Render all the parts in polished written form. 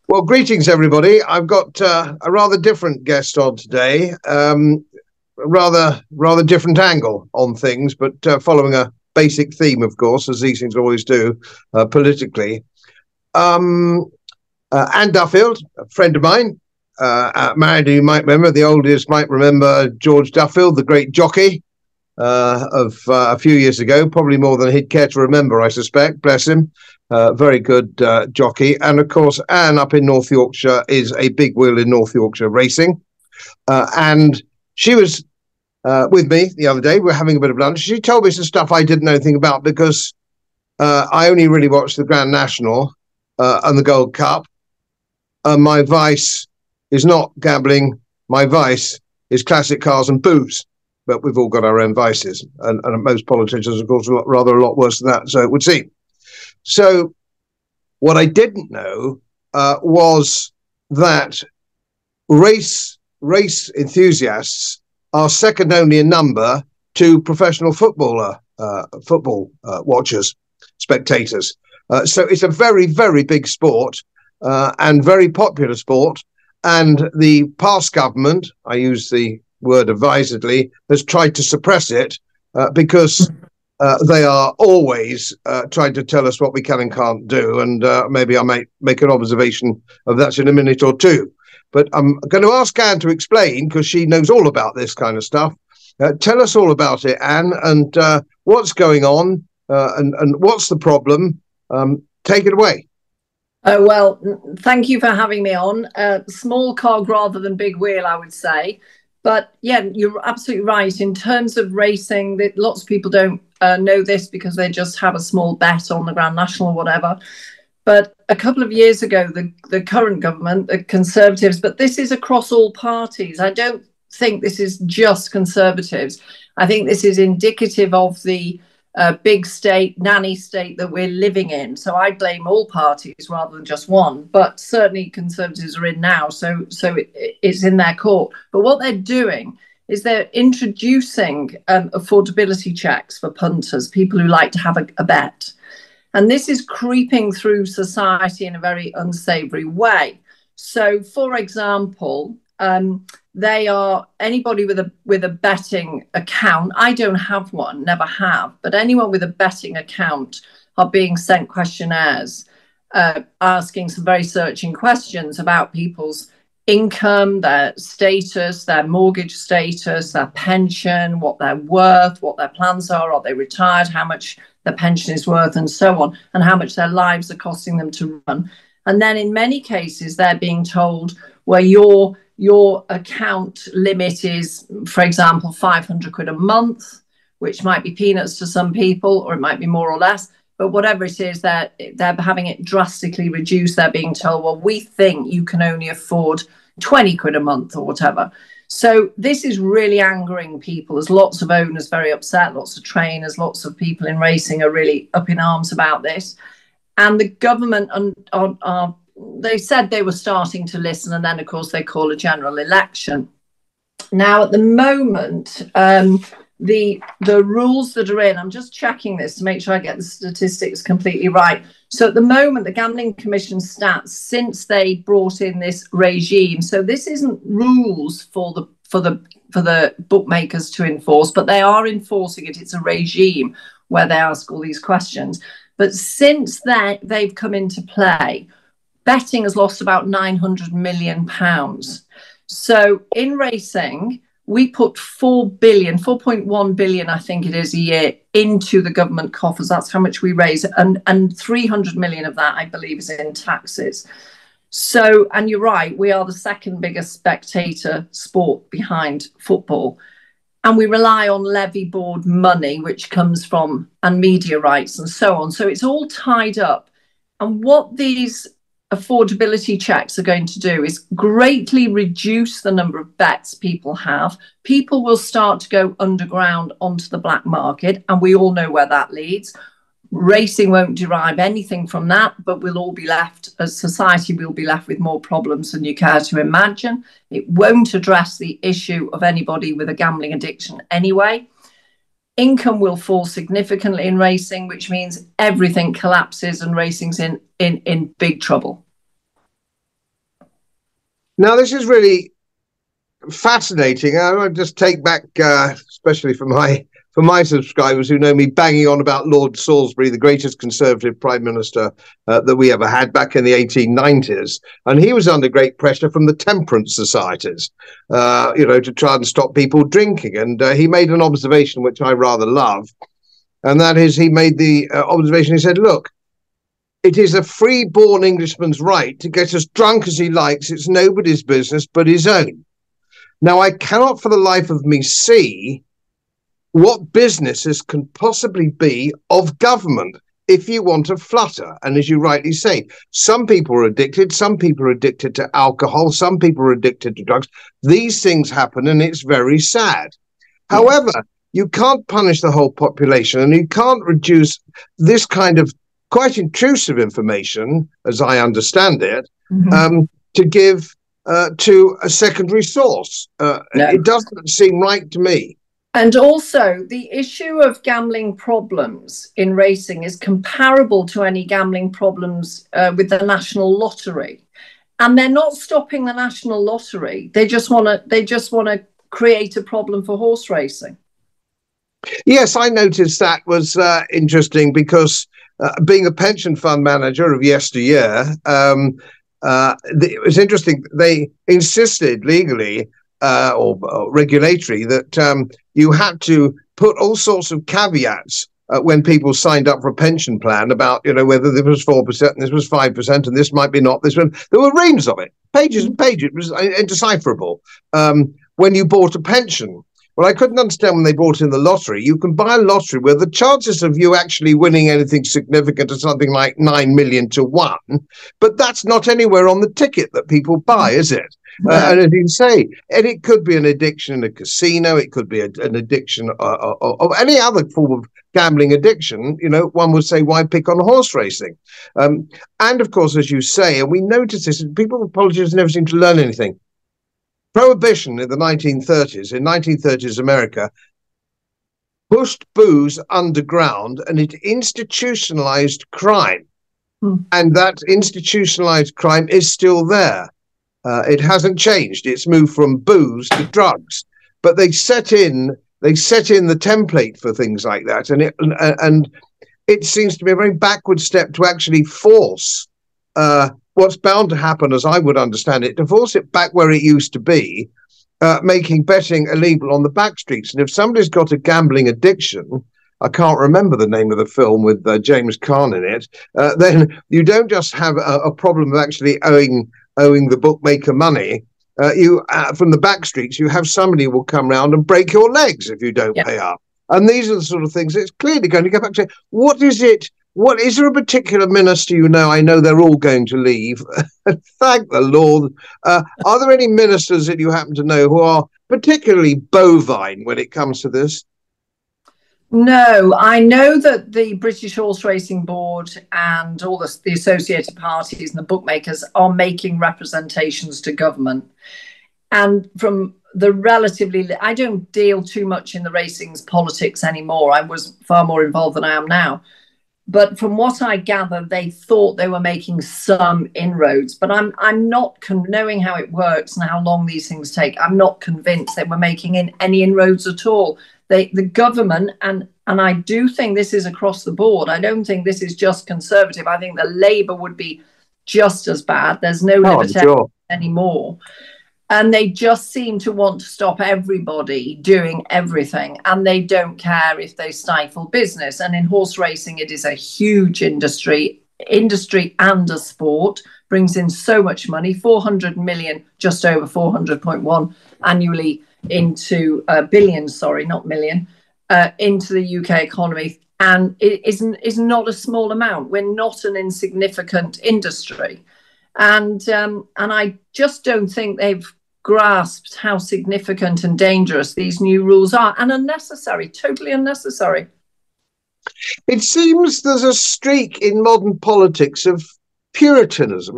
Well, greetings, everybody. I've got a rather different guest on today, a rather different angle on things, but following a basic theme, of course, as these things always do, politically. Um, Ann Duffield, a friend of mine, married, you might remember, the oldest might remember George Duffield, the great jockey of a few years ago, probably more than he'd care to remember, I suspect, bless him. Very good jockey. And of course, Anne up in North Yorkshire is a big wheel in North Yorkshire racing. And she was with me the other day. We were having a bit of lunch. She told me some stuff I didn't know anything about because I only really watched the Grand National and the Gold Cup. My vice is not gambling. My vice is classic cars and booze. But we've all got our own vices. And most politicians, of course, are rather a lot worse than that, so it would seem. So what I didn't know was that race enthusiasts are second only in number to professional football watchers, spectators. So it's a very, very big sport and very popular sport. And the past government, I use the word advisedly, has tried to suppress it because they are always trying to tell us what we can and can't do. And maybe I might make an observation of that in a minute or two. But I'm going to ask Anne to explain, because she knows all about this kind of stuff. Tell us all about it, Anne, and what's going on and what's the problem. Take it away. Well, thank you for having me on. Small cog rather than big wheel, I would say. But yeah, you're absolutely right. In terms of racing, that lots of people don't know this because they just have a small bet on the Grand National or whatever. But a couple of years ago, the current government, the Conservatives, but this is across all parties. I don't think this is just Conservatives. I think this is indicative of the big state, nanny state that we're living in. So I blame all parties rather than just one. But certainly Conservatives are in now, so it's in their court. But what they're doing is they're introducing affordability checks for punters, people who like to have a bet. And this is creeping through society in a very unsavory way. So, for example, they are anybody with a betting account. I don't have one, never have, but anyone with a betting account are being sent questionnaires asking some very searching questions about people's income, their status, their mortgage status, their pension, what they're worth, what their plans are they retired, how much their pension is worth, and so on, and how much their lives are costing them to run. And then in many cases, they're being told, well, your account limit is, for example, 500 quid a month, which might be peanuts to some people, or it might be more or less. But whatever it is, they're having it drastically reduced. They're being told, well, we think you can only afford 20 quid a month or whatever. So this is really angering people. There's lots of owners very upset, lots of trainers, lots of people in racing are really up in arms about this. And the government they said they were starting to listen, and then, of course, they call a general election. Now, at the moment, the rules that are in, I'm just checking this to make sure I get the statistics completely right. So at the moment, the Gambling Commission stats, since they brought in this regime, so this isn't rules for the bookmakers to enforce, but they are enforcing it. It's a regime where they ask all these questions. But since they've come into play, betting has lost about £900 million. So in racing, we put 4.1 billion, I think it is, a year into the government coffers. That's how much we raise. And 300 million of that, I believe, is in taxes. So, and you're right, we are the second biggest spectator sport behind football. And we rely on levy board money, which comes from, and media rights and so on. So it's all tied up. And what these affordability checks are going to do is greatly reduce the number of bets people have. People will start to go underground onto the black market, and we all know where that leads. Racing won't derive anything from that, but we'll all be left, as society, we'll be left with more problems than you care to imagine. It won't address the issue of anybody with a gambling addiction anyway. Income will fall significantly in racing, which means everything collapses and racing's in big trouble. Now, this is really fascinating. I just take back, especially for my subscribers who know me, banging on about Lord Salisbury, the greatest Conservative Prime Minister that we ever had back in the 1890s. And he was under great pressure from the temperance societies, to try and stop people drinking. And he made an observation which I rather love. And that is, he made the observation, he said, look, it is a free-born Englishman's right to get as drunk as he likes. It's nobody's business but his own. Now, I cannot for the life of me see what businesses can possibly be of government if you want to flutter. And as you rightly say, some people are addicted. Some people are addicted to alcohol. Some people are addicted to drugs. These things happen, and it's very sad. Yeah. However, you can't punish the whole population, and you can't reduce this kind of quite intrusive information, as I understand it, to give to a secondary source. No. It doesn't seem right to me. And also, the issue of gambling problems in racing is comparable to any gambling problems with the National Lottery. And they're not stopping the National Lottery. They just want to create a problem for horse racing. Yes, I noticed that was interesting because being a pension fund manager of yesteryear, it was interesting. They insisted legally or regulatory that you had to put all sorts of caveats when people signed up for a pension plan about, whether this was 4% and this was 5% and this might be not this one. There were reams of it, pages and pages. It was indecipherable when you bought a pension. Well, I couldn't understand when they brought in the lottery. You can buy a lottery where the chances of you actually winning anything significant are something like 9 million to 1, but that's not anywhere on the ticket that people buy, is it? And as you say, and it could be an addiction in a casino, it could be an addiction of any other form of gambling addiction. One would say, why pick on horse racing? And of course, as you say, and we notice this, people, politicians never seem to learn anything. Prohibition in the 1930s, in 1930s America, pushed booze underground and it institutionalized crime. And that institutionalized crime is still there. It hasn't changed. It's moved from booze to drugs. But they set in the template for things like that. And it seems to be a very backward step to actually force what's bound to happen, as I would understand it, to force it back where it used to be, making betting illegal on the back streets. And if somebody's got a gambling addiction, I can't remember the name of the film with James Caan in it, then you don't just have a problem of actually owing the bookmaker money. From the back streets, you have somebody who will come round and break your legs if you don't pay up. And these are the sort of things it's clearly going to go back to. What is it? What is there a particular minister I know they're all going to leave. Thank the Lord. Are there any ministers that you happen to know who are particularly bovine when it comes to this? No, I know that the British Horse Racing Board and all the associated parties and the bookmakers are making representations to government. And from the I don't deal too much in the racing's politics anymore. I was far more involved than I am now. But from what I gather, they thought they were making some inroads. But I'm not, knowing how it works and how long these things take, I'm not convinced they were making any inroads at all. The government, and I do think this is across the board. I don't think this is just Conservative. I think the Labour would be just as bad. There's no libertarian anymore. And they just seem to want to stop everybody doing everything. And they don't care if they stifle business. And in horse racing, it is a huge industry and a sport, brings in so much money, 400 million, just over 400.1 annually into billions, sorry, not million, into the UK economy. And it is not a small amount. We're not an insignificant industry. And I just don't think they've grasped how significant and dangerous these new rules are, and unnecessary, totally unnecessary. It seems there's a streak in modern politics of puritanism.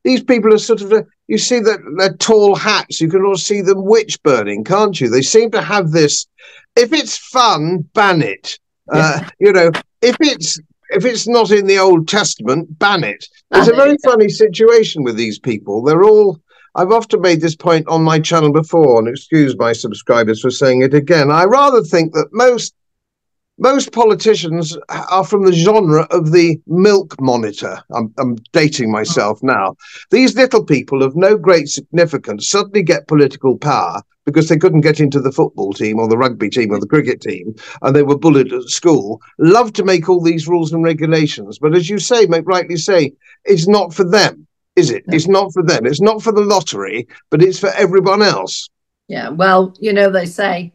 These people are sort of, you see that their tall hats, you can also see them witch burning, can't you? They seem to have this, if it's fun, ban it. If it's not in the Old Testament, ban it. It's a very funny situation with these people. They're all I've often made this point on my channel before, and excuse my subscribers for saying it again. I rather think that most politicians are from the genre of the milk monitor. I'm dating myself now. These little people of no great significance suddenly get political power because they couldn't get into the football team or the rugby team or the cricket team, and they were bullied at school. Love to make all these rules and regulations, but as you say, rightly say, it's not for them, is it? It's not for them. It's not for the lottery, but it's for everyone else. Yeah, well, you know, they say,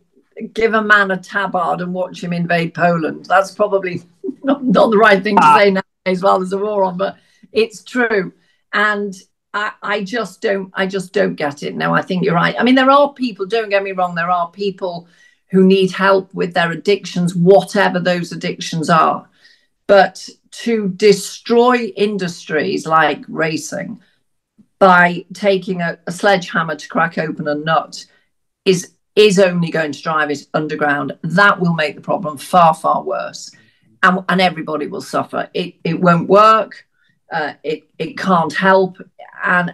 give a man a tabard and watch him invade Poland. That's probably not the right thing to say nowadays while there's a war on, but it's true. And I just don't get it. No, I think you're right. I mean, there are people, don't get me wrong, there are people who need help with their addictions, whatever those addictions are. But to destroy industries like racing by taking a sledgehammer to crack open a nut is only going to drive it underground. That will make the problem far, far worse. And everybody will suffer. It won't work. It can't help. And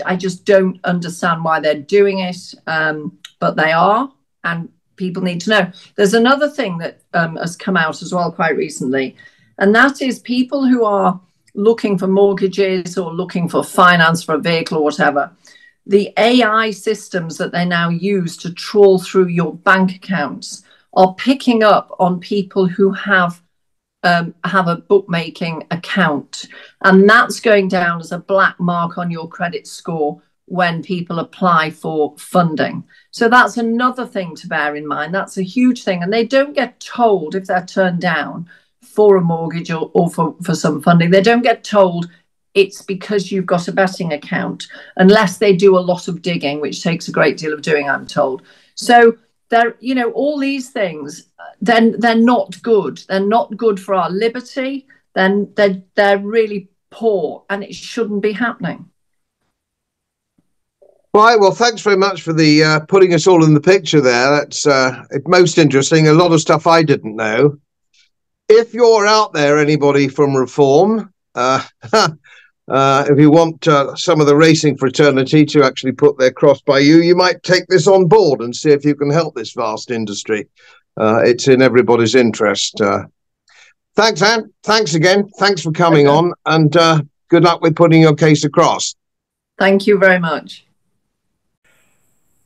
I just don't understand why they're doing it. But they are, and people need to know. There's another thing that has come out as well quite recently, and that is people who are looking for mortgages or looking for finance for a vehicle or whatever. The AI systems that they now use to trawl through your bank accounts are picking up on people who have a bookmaking account, and that's going down as a black mark on your credit score when people apply for funding. So that's another thing to bear in mind. That's a huge thing, and they don't get told if they're turned down for a mortgage or for some funding. They don't get told it's because you've got a betting account, unless they do a lot of digging, which takes a great deal of doing, I'm told. So they're, you know, all these things, then they're not good. They're not good for our liberty. Then they're really poor, and it shouldn't be happening. Right, well, thanks very much for the putting us all in the picture there. That's most interesting. A lot of stuff I didn't know. If you're out there, anybody from Reform, if you want some of the racing fraternity to actually put their cross by you, you might take this on board and see if you can help this vast industry. It's in everybody's interest. Thanks, Anne. Thanks again. Thanks for coming on, and good luck with putting your case across. Thank you very much.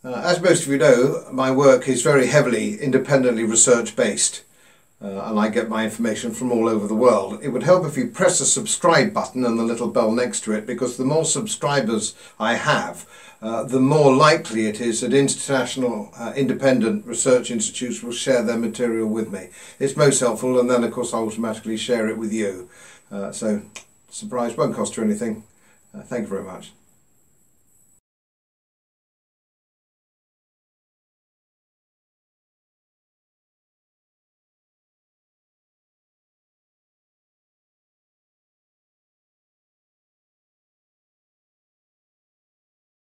As most of you know, my work is very heavily independently research-based. And I get my information from all over the world. It would help if you press the subscribe button and the little bell next to it, because the more subscribers I have, the more likely it is that international independent research institutes will share their material with me. It's most helpful, and then of course I automatically share it with you. So surprise, won't cost you anything. Thank you very much.